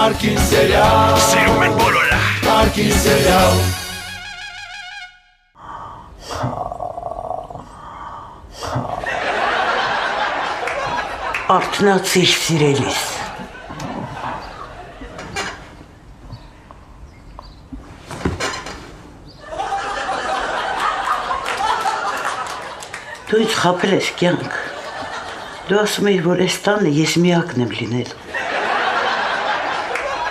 Կարգին սերիալ Սիրում են բոլորը Կարգին սերիալ Արթնացիր սիրելիս Դու ինձ խաբել ես կյանք Դու ասում էիր, որ այս տանը ես միակն եմ լինել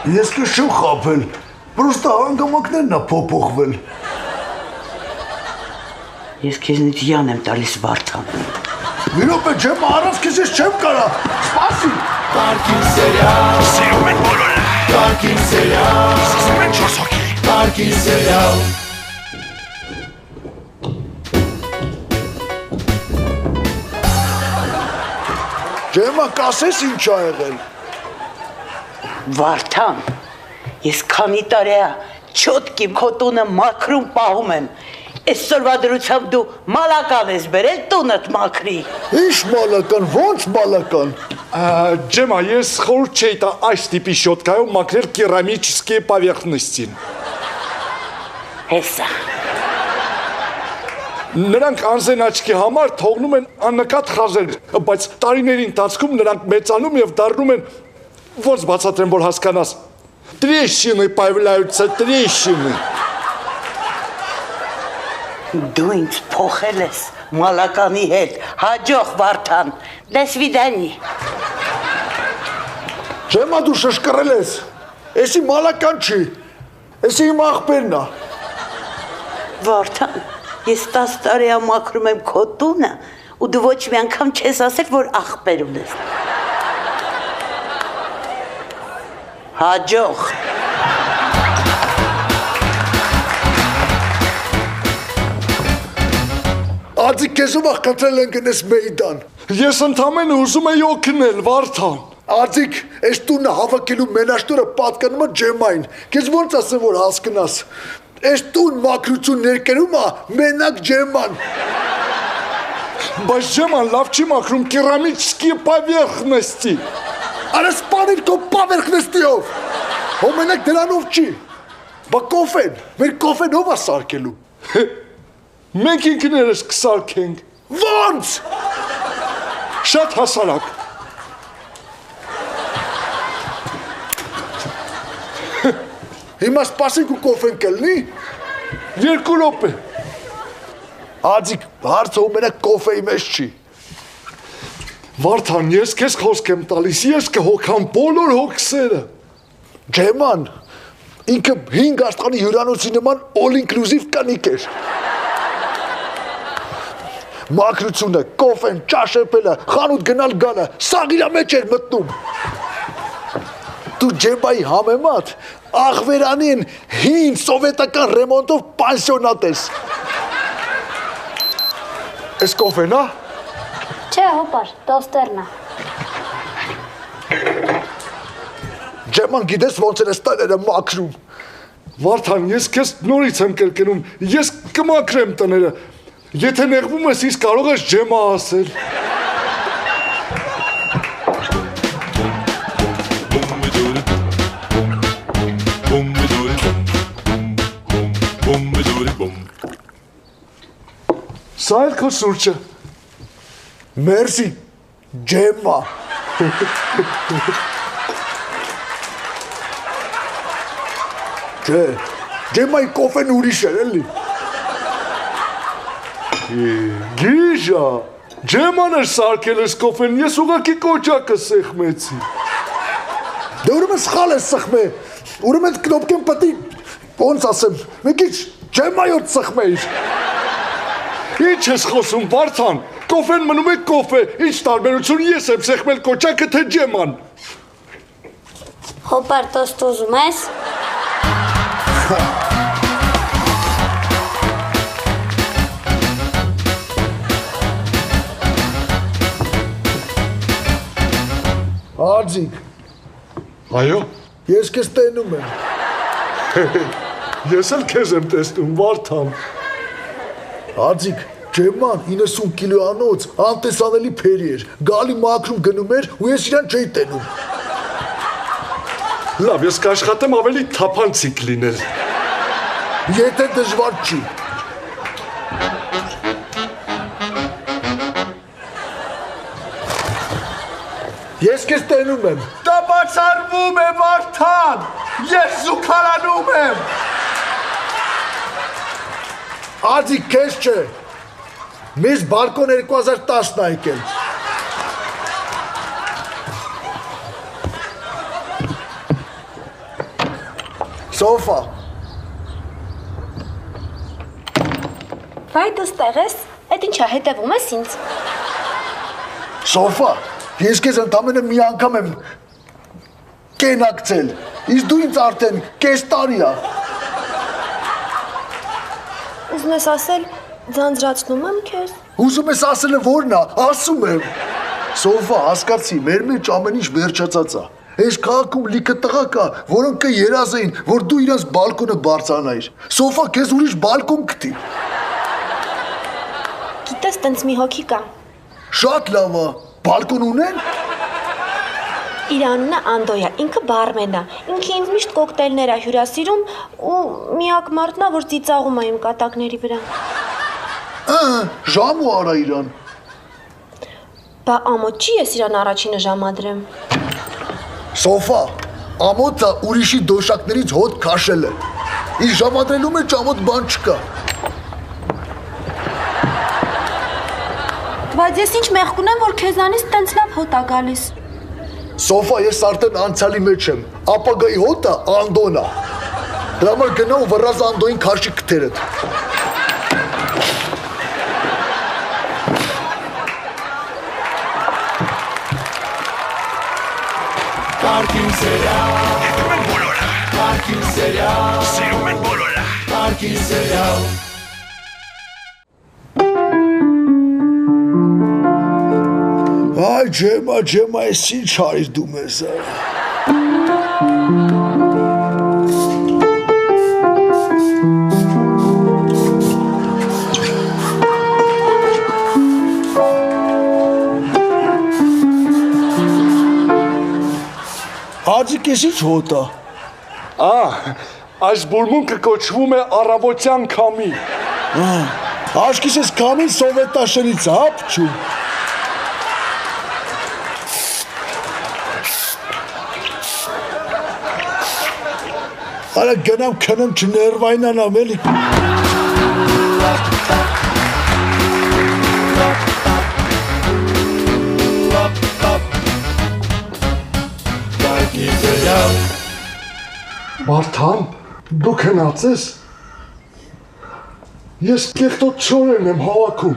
Ես քեզ չեմ խաբել, պրոստը հանգամանքներն ա փոփոխվել Ես քեզնից յան եմ տալիս Վարդան Մի րոպե ջեմ առանց քեզ ես չեմ կարա Սպասի Կարգին սերիալ Սիրում են բոլորը Կարգին սերիալ Սիրում են 4 հոգի Կարգին սերիալ Ջեմա կասես ինչ ա եղել Վարդան, ես քանի տարի է չոտքի քո տունը մաքրում պահում եմ Այսօրվա դրությամբ դու մալական ես բերել տունդ մաքրի Ինչ մալական, ոնց մալական Ջեմա, ես խորհուրդ չէի տա այս տիպի շոտկայով մաքրել կերամические поверхности Հեսա Նրանք անզեն աչքի համար թողնում են աննկատ խազեր, բայց տարիների ընթացքում նրանք մեծանում եւ դառնում են ոնց բացատրեմ, որ հասկանաս Трещины появляются, трещины Դու ինձ փոխել ես մալականի հետ Հաջող Վարդան До свидания Ջեմա դու շշկռել ես Էսի մալական չի Էսի իմ աղբերն ա Վարդան, ես 10 տարի է մաքրում եմ քո տունը ու դու ոչ մի անգամ չես ասել, որ աղբեր ունես Հաջող Ածի քեզով աղքացրել են գնես մեյդան Ես ընդամենը ուզում եի օգնել, Վարդան Ածիկ, այս տունը հավաքելու մենաշտորը պատկանում է ջեմային Քեզ ոնց ասեմ, որ հասկնաս Այս տուն մաքրություն ներկերում ա մենակ ջեման Բայց Ջեման լավ չի մաքրում կերամические поверхности Արա սպանիր քո պավերքնեստիով Հո մենակ դրանով չի Բա կոֆեն, մեր կոֆեն ով ա սարքելու Մենք ինքներս կսարքենք Ոնց Շատ հասարակ Հիմա սպասենք ու կոֆեն կլնի 2 րոպե Ածիկ, հարցը ու մենակ կոֆեի մեջ չի Վարդան, ես քեզ խոսք եմ տալիս, ես կհոգամ բոլոր հոգսերը Ջեման, ինքը 5 աստղանի հյուրանոցի նման all-inclusive կանիկ էր Մաքրությունը, կոֆեն, ճաշեպելը, խանութ գնալ գալը, սաղ իրա մեջ էր մտնում Դու ջեմայի համեմատ աղվերանի են հին սովետական ռեմոնտով պանսյոնատ ես Ես կոֆեն, հա? Չէ, հոպար, տոստերնա Ջեման գիտես ոնց էր ես տները մաքրում Վարդան, ես քեզ նորից եմ կրկնում, ես կմաքրեմ տները Եթե նեղվում ես, իսկ կարող ես ջեմա ասել Սա էլ քո սուրճը Մերսի, ջեմա Չէ, ջեմայի կոֆեն ուրիշ էր էլի Գիժա, ջեման էր սարքել ես կոֆեն, ես ուղակի կոճակը սեղմեցի Դե ուրեմն սխալ ես սխմե Ուրեմն կնոպկեն պտի, ոնց ասեմ, մի քիչ ջեմայոց սխմեիր Ինչ ես խոսում, Վարդան, կոֆեն մնում է կոֆե, ինչ տարբերություն ես եմ սեղմել կոճակը թե ջեման Հոպար, տոստ ուզում ես? Արձիկ, Այո, ես քեզ տենում եմ ես էլ քեզ եմ տեսնում, Վարդան Արձիկ, ջեման 90 կիլոանոց անտեսանելի փերի էր Գալի մաքրում գնում էր ու ես իրան չէի տենում Լավ, ես կաշխատեմ ավելի թափանցիկ լինել։ Եթե դժվար չի։ Ես քեզ տենում եմ։ Դա բացառվում է Վարդան։ Ես զուգարանում եմ։ Ածիկ քեզ չէ։ Մեզ բալկոն 2010-ն ա եկել։ Սոֆա։ Վայ դու ստեղ ես, այդ ինչա հետևում ես ինձ։ Սոֆա, ես քեզ ընդամենը մի անգամ եմ կենակցել, իսկ դու ինձ արդեն կես տարի ա։ Ուզում ես ասել, ձանձրացնում եմ քեզ։ Ուզում ես ասելը որն ա, ասում եմ։ Սոֆա, հասկացի, մեր մեջ ամեն ինչ վերջացած ա։ Այս քաղաքում լիքը տղա կա, որոնք կերազեին, որ դու իրենց բալկոնը բարձրանայիր։ Սոֆա, քեզ ուրիշ բալկոն գտի։ Գիտես, տենց մի հոգի կա։ Շատ լավ ա, բալկոն ունեն։ Իր անունը Անդոյա, ինքը բարմեն ա։ Ինքը ինձ միշտ կոկտեյլներ ա հյուրասիրում ու միակ մարդն ա, որ ծիծաղում ա իմ կատակների վրա։ Ժամ ու արա իրան։ Բա ամոթ չի ես իրան առաջինը ժամադրեմ։ Սոֆա, ամոթը ուրիշի դոշակներից հոտ քաշել է։ Իր ժամադրելու մեջ ամոթ բան չկա։ Բայց ես ինչ մեղք ունեմ, որ քեզանից տենց լավ հոտ ա գալիս։ Սոֆա, ես արդեն անցյալի մեջ եմ, ապագայի հոտը Անդոն ա։ Դրա համար գնա ու վռազ Անդոյին քաշի քթերդ։ Parking serial, Սիրում են բոլորը։ parking serial, Սիրում են բոլորը։ parking serial. Այ ջեմա, ես ինչ արիր դու մեզ։ Աջիկ ես ինչ հոտ ա։ Այս բուրմունքը կոչվում է առավոտյան քամի։ Աշկիս ես քամին սովետաշենից հապ չում։ Արա գնամ քնեմ չներվայնանամ էլի։ Parking serial, Վարդան, դու քնած ես։ Ես կեղտոտ չորեն եմ հավաքում։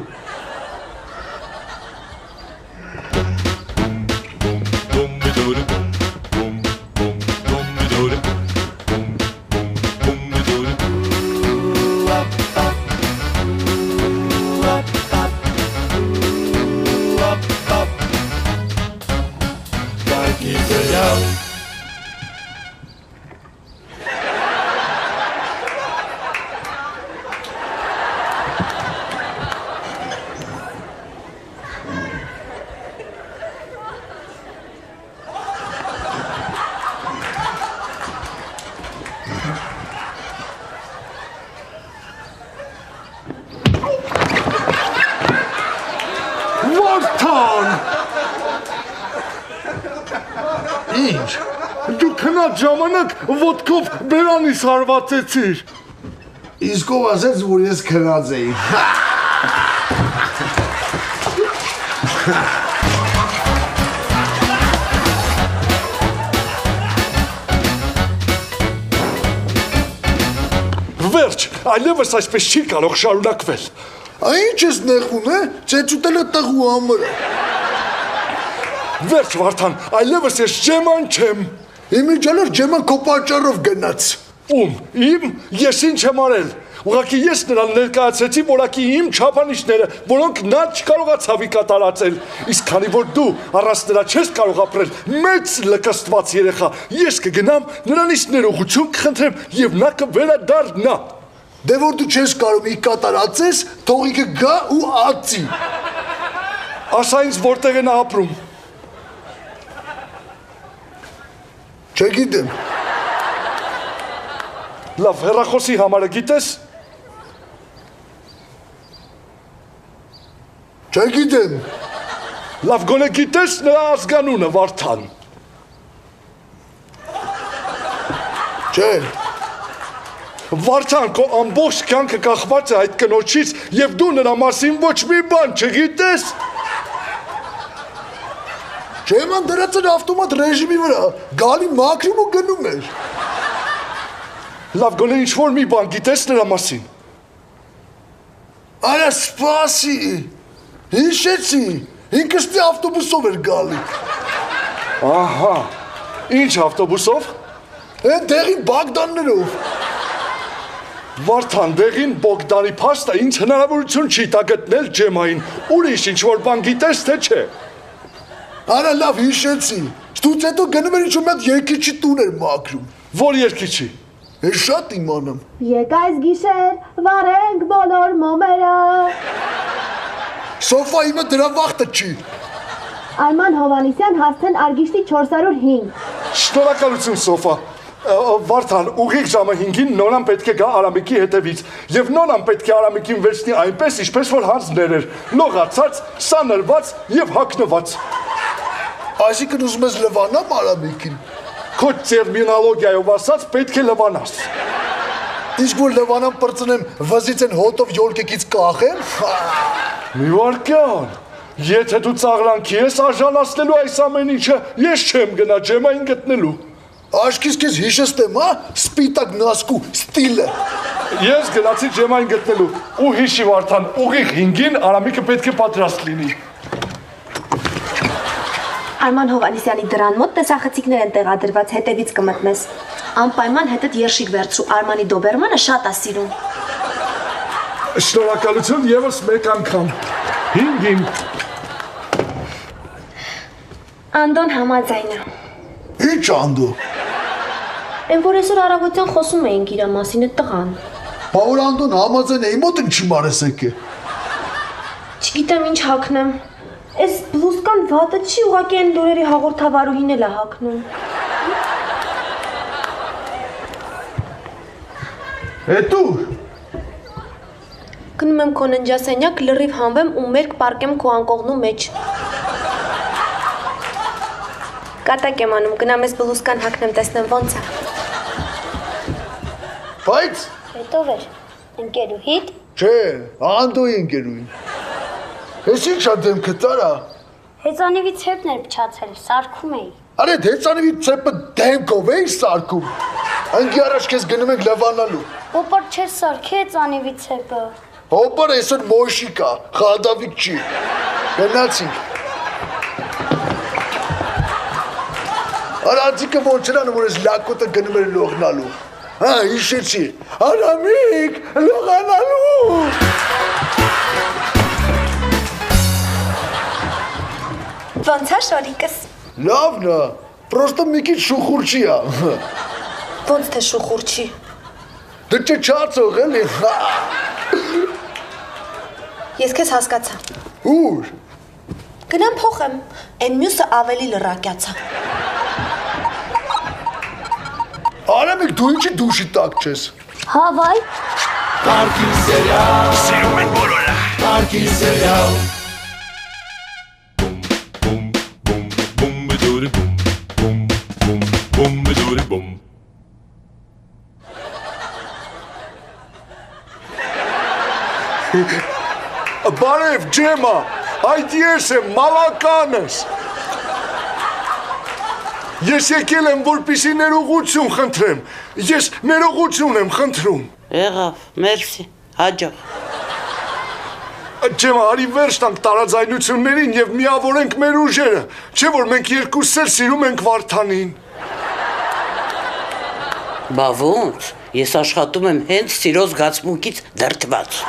parking serial, Վարդան։ Ինչ։ Դու քնած ժամանակ ոտքով բերանիս հարվածեցիր։ Իսկ ով ասեց, որ ես քնած էի։ Վերջ, այլևս այսպես չի կարող շարունակվել։ Ինչ ես նեղվում է, ծեծուտելը տղու համըր։ Վերջ Վարդան, այլևս ես ջեման չեմ։ Իմիջալար ջեման քո պատճառով գնաց։ Ում, իմ, ես ինչ եմ արել։ Ուղղակի ես նրան ներկայացրեցի որակի իմ չափանիշները, որոնք նա չկարողացավ կատարածել։ Իսկ քանի որ դու առանց նրա չես կարող ապրել, մեծ լկստված երեխա, ես կգնամ նրանից ներողություն կխնդրեմ եւ նա կվերադառնա։ Դե որ դու չես կարող ի կատարածես, թողիկը գա ու ածի։ Ասա ինձ որտեղ է նա ապրում։ Չգիտեմ։ Լավ, հեռախոսի համարը գիտես։ Չգիտեմ։ Լավ, գոնե գիտես նրա ազգանունը Վարդան։ Չէ։ Վարդան, քո ամբողջ կյանքը կախված է այդ կնոջից եւ դու նրա մասին ոչ մի բան չգիտես։ Չէ, ման դրած էր ավտոմատ ռեժիմի վրա։ Գալի մաքրում ու գնում էր։ Լավ, գոնե ինչ-որ մի բան գիտես նրա մասին։ Արա սպասի։ Հիշեցի։ Ինքս դե ավտոբուսով էր գալի։ Ահա։ Ինչ ավտոբուսով։ Էն դեղի Բագդաններով։ Վարդան, դեղին Բոգդանի փաստը ինձ հնարավորություն չի տա գտնել Ջեմային։ Ուրիշ ինչ-որ բան գիտես, թե չէ։ Արա լավ հիշեցի։ Ստուց հետո գնում էր ինչ-որ մեծ երկիչի տուն էր մաքրում։ Որ երկիչի։ Ես շատ իմանամ։ Եկ այս գիշեր վարենք բոլոր մոմերը։ Սոֆա իմը դրա վախտը չի։ Արման Հովանիսյան Հասցեն Արգիշտի 405։ Շնորհակալություն Սոֆա։ Վարդան, ուղիղ ժամը 5-ին Նոնան պետք է գա Արամիկի հետևից եւ Նոնան պետք է Արամիկին վերցնի այնպես, ինչպես որ հանձներ էր, լողացած, սանրված եւ հագնված։ Այսինքն ուզում ես լվանամ Արամիկին։ Քո տերմինոլոգիայով ասած պետք է լվանաս։ Իսկ որ լվանամ պրծնեմ վզից են հոտով յոլկեկից կախեմ։ Մի վարկյան։ Եթե դու ծաղրանքի ես արժանացնելու այս ամեն ինչը, ես չեմ գնա Ջեմային գտնելու։ Աշկիս քեզ հիշեցեմ, հա, սպիտակ նասկու ստիլը։ Ես գնացի Ջեմային գտնելու ու հիշի Վարդան, ուղիղ 5-ին Արամիկը պետք է պատրաստ լինի։ Արման Հովանիսյանի դրան մոտ տեսախցիկներ են տեղադրված, հետևից կմտնես։ Անպայման հետդ երշիկ վերցրու, Արմանի Դոբերմանը շատ է սիրում։ Շնորհակալություն եւս մեկ անգամ։ 5-ին։ Անդոն համաձայն է։ Ինչ անդո։ Էն որ այսօր առավոտյան խոսում էինք իր մասին այդ տղան։ Բավոր անդոն համաձայն է, իմոտ ինչի մարես եկե։ Չգիտեմ ինչ հագնեմ։ Այս բլուսկան վատը չի, ուղղակի այն լուրերի հաղորդավարուհին էլ է հագնում։ Հետո Գնում եմ քո ննջասենյակ, լրիվ հանվեմ ու մերկ պարկեմ քո անկողնու մեջ։ Կատակ եմ անում, գնամ ես բլուսկան հագնեմ, տեսնեմ ոնց է։ Բայց Հետո վեր, ընկերուհիդ, չէ, անդոյի ընկերուին։ Ես ինչա դեմքը տարա։ հեծանիվի ցեպն էր փչացել, սարքում էի։ Արե դեցանիվի ծեպը դեմքով էի սարքում։ Անգի առաջ քեզ գնում ենք լվանալու։ Ոպար չես սարք, հեծանիվի ցեպը։ Հոպար այսօր մոշիկա, խադավիկ չի։ Գնացինք։ Արածիկը ոնց չրանը, որ ես լակոտը գնում էր լողնալու։ Հա, հիշեցի, Արամիկ, լողանալու։ Ոնց է շորիկս։ Լավն է, պրոստը մի քիչ շուխուրջի է։ Ոնց թե շուխուր չի։ Դու չչացող էլի։ Ես քեզ հասկացա։ Ուր։ Գնամ փոխեմ, այն մյուսը ավելի լրակյացա։ Արամիկ, դու ինչի դուշի տակ չես։ Հա, վայ, Parking serial, Սիրում են բոլորը։ parking serial. Բարև Ջեմա, այդ ես եմ, մալականս։ Ես եկել եմ, որպեսզի ներողություն խնդրեմ։ Ես ներողություն եմ խնդրում։ Եղավ, մերսի, հաջող։ Ջեմա, արի վերջ տանք տարաձայնություններին եւ միավորենք մեր ուժերը, չէ՞ որ մենք երկուսս էլ սիրում ենք Վարդանին։ Բա ոնց, ես աշխատում եմ հենց սիրո զգացմունքից դրդված։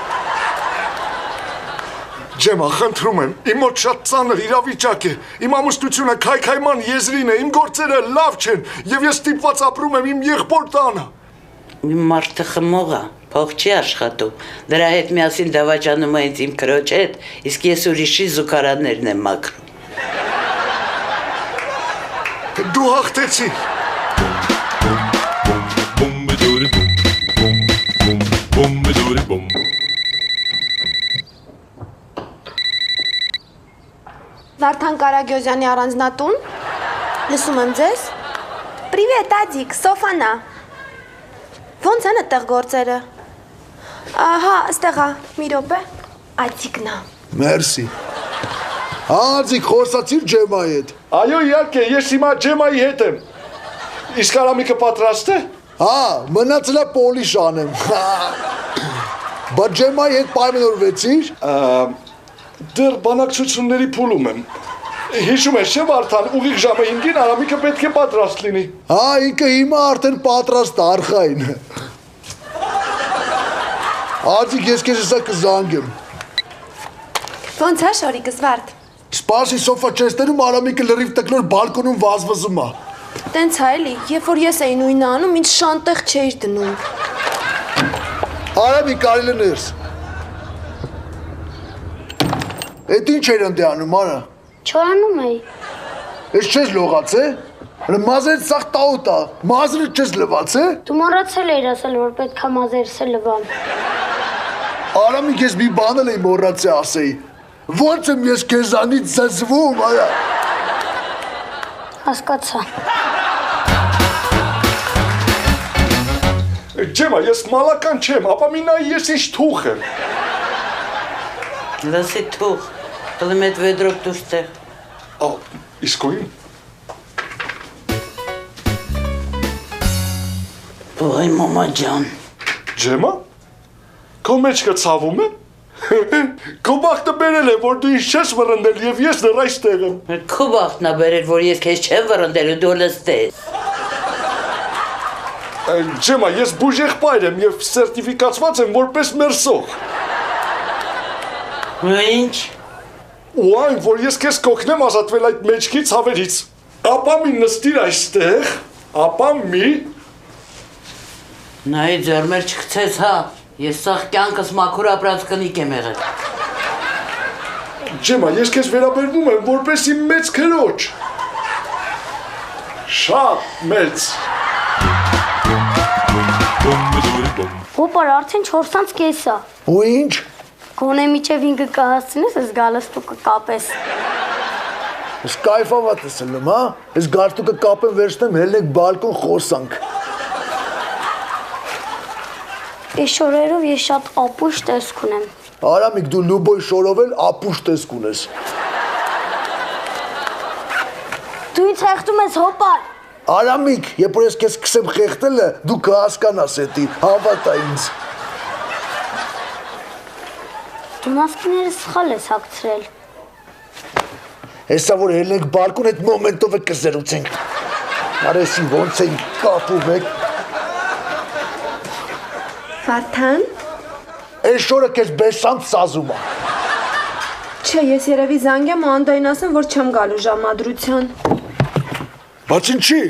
Ջեմա, խնդրում եմ, իմ մոտ շատ ծանր իրավիճակ է, իմ ամուսնությունը քայքայման եզրին է, իմ գործերը լավ չեն եւ ես ստիպված ապրում եմ իմ եղբոր տանը։ Իմ մարդը խմող է, փող չի աշխատում, դրա հետ միասին դավաճանում է ինձ իմ քրոջ հետ, իսկ ես ուրիշի զուգարաններն եմ մաքրում։ Դու հաղթեցիր։ Վարդան Կարագյոզյանի առանձնատուն։ Լսում եմ ձեզ։ Պրիվետ, Ադիկ, Սոֆանա։ Ոնց են այդտեղ գործերը։ Ահա, ստեղա, մի րոպե։ Ադիկնա։ Մերսի։ Ադիկ, խոսացիր Ջեմայի հետ։ Այո, իհարկե, ես հիմա Ջեմայի հետ եմ։ Իսկ Արամիկը պատրաստ է։ Հա, մնացել է պոլիշ անեմ։ Բայց Ջեմայի հետ պայմանավորվեցիր։ Դեռ բանակցությունների փուլում եմ։ Հիշում ես, չէ՞ Վարդան, ուղիղ ժամը 5-ին Արամիկը պետք է պատրաստ լինի։ Հա, ինքը հիմա արդեն պատրաստ արխային։ Ադիկ, ես քեզ հեսա կզանգեմ։ Ոնց է շորիկս Վարդ։ Սպասի Սոֆա չեստերում Արամիկը լրիվ տկլոր բալկոնում վազվզում է։ Տենց է էլի, երբ որ ես էի նույնը անում, ինձ շանտեղ չէիր դնում։ Արամիկ, կարելի ներս։ Էդ ինչ էր ընդ անում, արա։ Չորանում էի։ Ես չես լողաց է։ Մազերից սաղ տաուտ է, մազրից չես լվաց է։ Դու մոռացել էիր ասել, որ պետք է մազերս լվամ։ Արամիկ, ես մի բան էլ էի մոռացել ասեի։ Ոնց եմ ես քեզանից զզվում, արա։ Հասկացա։ Ջեմա, ես մալական չեմ, ապա մի նայ ես ինչ թուխ եմ։ Լսի թուղ, հլում էդ վեդրոք դուստեղ։ Իսկույն։ Ոյ մամա ջան։ Ջեմա, քո մեջքը ցավում է։ Քո բախտը բերել է, որ դու ինձ չես վռնդել եւ ես դեռ այստեղ եմ։ Քո բախտն է բերել, որ ես քեզ չեմ վռնդել ու դու լստես։ Ջեմա, ես բուժեղբայր եմ եւ սերտիֆիկացված եմ որպես մերսող։ Ինչ։ Ու այն, որ ես քեզ կօգնեմ ազատվել այդ մեջքի ցավերից։ Ապա մի նստիր այստեղ, ապա մի Նայ ձեռմեր չգցես, հա։ Ես սաղ կյանքս մաքուր ապրած կնիկ եմ եղել։ Ջեմա, ես քեզ վերաբերվում եմ որպես իմ մեծ քրոջ։ Շատ մեծ։ Հոպար, արդեն 4:30 է։ Ու ինչ։ Գոնե միջև 5-ը կհասցնես, ես գալստուկը կապես։ Ես կայֆավատ ես ելում, հա։ Ես գարտուկը կապեմ վերցնեմ, հելնենք բալկոն խոսանք։ Այս շորերով ես շատ ապուշ տեսք ունեմ։ Արամիկ, դու լուբոյ շորովել ապուշ տեսք ունես։ Դու ինձ հեղտում ես հոպար։ Արամիկ, երբ որ ես քեզ սկսեմ խեղդելը, դու կհասկանաս էդի, հավատա ինձ։ Դու մասկիները սխալ ես հագցրել։ Հեսա որ հելնենք բալկոն այդ մոմենտով է կզերուցենք։ Արեսի ոնց ենք կապում եք։ Վարդան։ Այս շորը քեզ բեսանց սազում է։ Չէ, ես երևի զանգեմ ու Անդոյին ասեմ, որ չեմ գալու ժամադրության։ Բայց ինչի։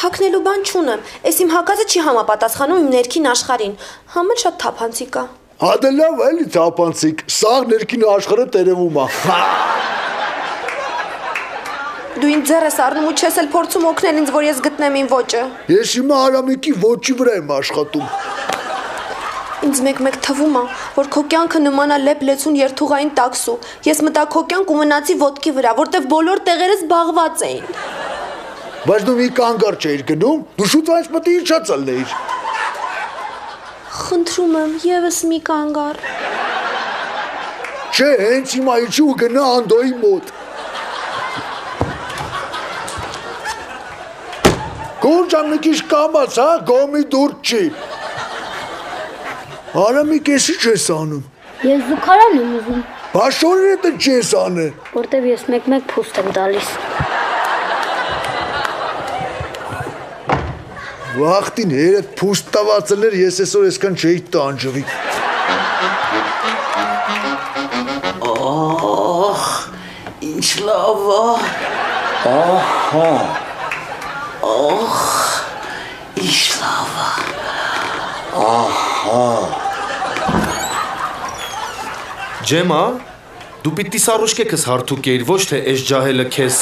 Հակնելու բան չունեմ։ Էս իմ հակածը չի համապատասխանում իմ ներքին աշխարհին։ Համել շատ թափանցիկ է։ Հա դե լավ էլի թափանցիկ, սաղ ներքին աշխարհը տերևում է։ Դու ինձ ձեռ ես առնում ու չես էլ փորձում օգնել ինձ, որ ես գտնեմ իմ ոճը։ Ես հիմա Արամիկի ոճի վրա եմ աշխատում։ Ինձ մեկ-մեկ թվում է, որ քո կյանքը նման է լեփ-լեցուն երթուղային տաքսու։ Ես մտա քո կյանք ու մնացի ոտքի վրա, որտեվ բոլոր տեղերս զբաղված էին։ Բայց դու մի կանգար չէիր գնում, դու շուտ այնց մտի իջած ալնեիր։ Խնդրում եմ, եւս մի կանգար։ Չէ, հենց հիմա իջու ու գնա Անդոյի մոտ։ Գորջան մի քիչ կամաց, հա, գոմի դուրս չի։ Արամիկ, ես ինչ ես անում։ Ես զուգարան եմ ուզում, Բաշորը դե չես անը։ որտեվ ես մեկ-մեկ փուստ եմ տալիս։ Վախտին հերդ փուստ տվածելներ ես այսօր այսքան չէի տանջվի։ Օհ, ինչ լավ է։ Ահա։ Օհ, ինչ լավ է։ Ջեմա, դու պիտի սարուշկեքս հարթուկեիր, ոչ թե այս ջահելը քեզ։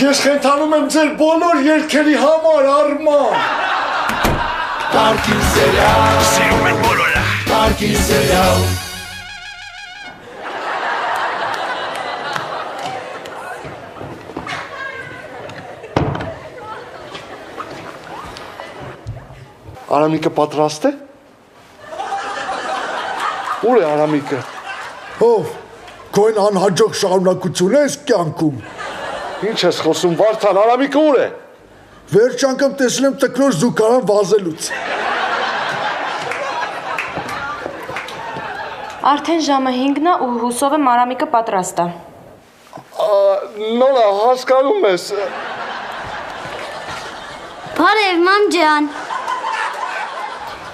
Ես խենթանում եմ ձեր բոլոր երգերի համար, Արման։ Parking serial, Սիրում են բոլորը։ parking serial, Արամիկը պատրաստ է։ Ուր է Արամիկը։ Ով, քոն անհաջող շարունակություն ես կյանքում։ Ինչ ես խոսում Վարդան, Արամիկը ուր է։ Վերջ անգամ տեսել եմ տկնոր զուգարան վազելուց։ Արդեն ժամը 5-ն է ու հուսով եմ Արամիկը պատրաստ է։ Նորա, հասկանում ես։ Բարև, մամ ջան։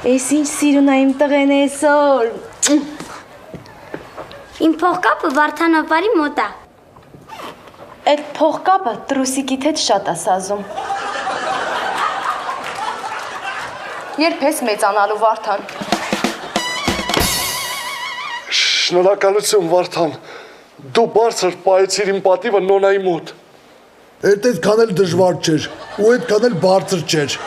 Էս ինչ սիրուն է իմ տղեն այսօր։ Իմ փողկապը Վարդանապարի մոտ է։ Այդ փողկապը տրուսիկիդ հետ շատ է սազում։ Երբ ես մեծանալու Վարդան։ Շնորհակալություն Վարդան։ Դու բարձր պայեցիր իմ պատիվը նոնայի մոտ։ Այդքան էլ դժվար չէր, ու այդքան էլ բարձր չէր։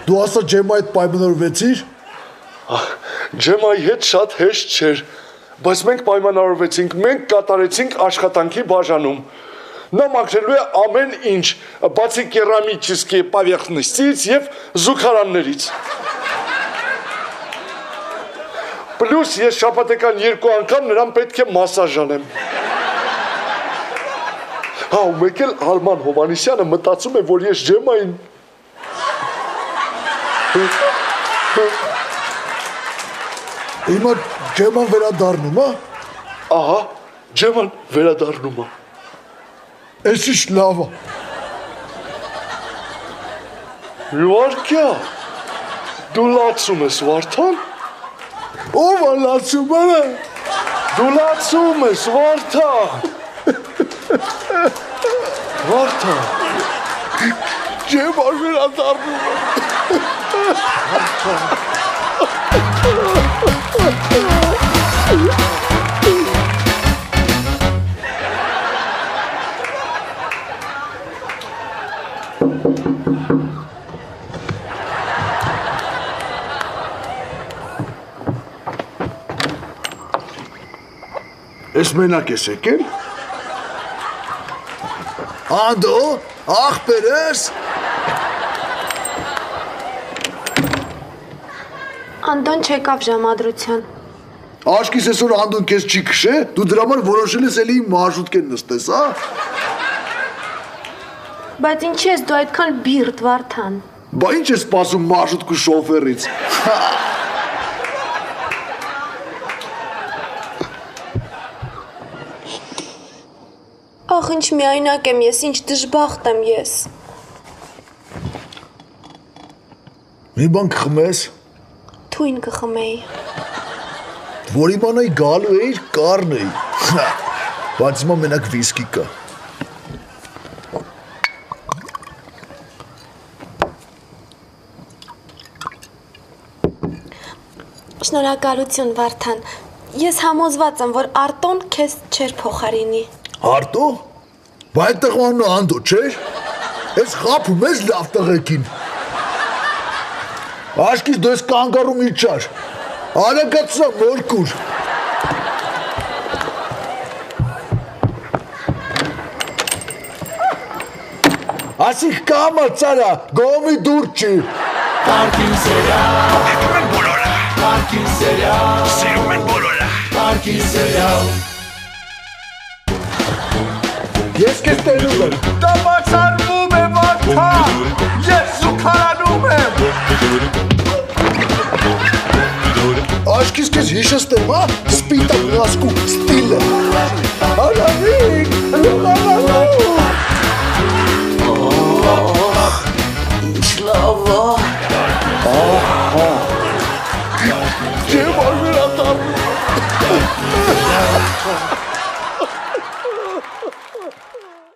Դու ասա Ջեմայի հետ պայմանավորվեցիր։ Ջեմայի հետ շատ հեշտ չէր, բայց մենք պայմանավորվեցինք, մենք կատարեցինք աշխատանքի բաժանում։ Նա մաքրելու է ամեն ինչ, բացի կերամիկի պավյախնստից և զուգարաններից։ Պլյուս ես շաբաթական 2 անգամ նրան պետք է մասաժ անեմ։ Հա, ու մեկ էլ Արման Հովանեսյանը մտածում է, որ ես Ջեմային Հիմա Ջեման վերադառնում է։ Ահա, Ջեման վերադառնում է։ Էս ինչ լավ է։ Իվարկյա, դու լացում ես Վարդան։ Ով է լացում է։ Դու լացում ես Վարդան։ Վարդան։ Ջեման վերադառնում է։ Ես մենակ ես եկել։ Անդո, աղբեր ես։ Անդոն չեկավ ժամադրության։ Աշկիս այսօր Անդոն քեզ չի քշե, դու դրա համար որոշել ես էլի իմ մարշրուտկեն նստես, հա։ Բայց ինչի ես դու այդքան բիրտ Վարդան։ Բա ինչ ես սպասում մարշրուտկու շոֆերից։ Ախ, ինչ միայնակ եմ ես, ինչ դժբախտ եմ ես։ Մի բան կխմես։ Թույն կխմեի։ Որ իմանայի գալու էիր, կառն էի։ Բայց հիմա մենակ վիսկի կա։ Շնորհակալություն Վարդան։ Ես համոզված եմ, որ Արտոն քեզ չէր փոխարինի։ Արտո։ Բա այդ տղան Անդո չէր։ Ես խափում ես լավ տղեկին։ Աշկիս դու ես կանգառում իջար։ Արագացա մորկուր։ Ասիկ կամա ծարա, գոմի դուր չի։ Parking serial, Դիտում են բոլորը, parking serial, սիրում են բոլորը։ parking serial. Ես կես տենում եմ։ Դա բացառվում է Վարդան, ես զուգարանում եմ։ Աշկիս կես հիշստեմ, հա, սպիտակ նասկու ստիլը։ Արավիկ, լուղավանու։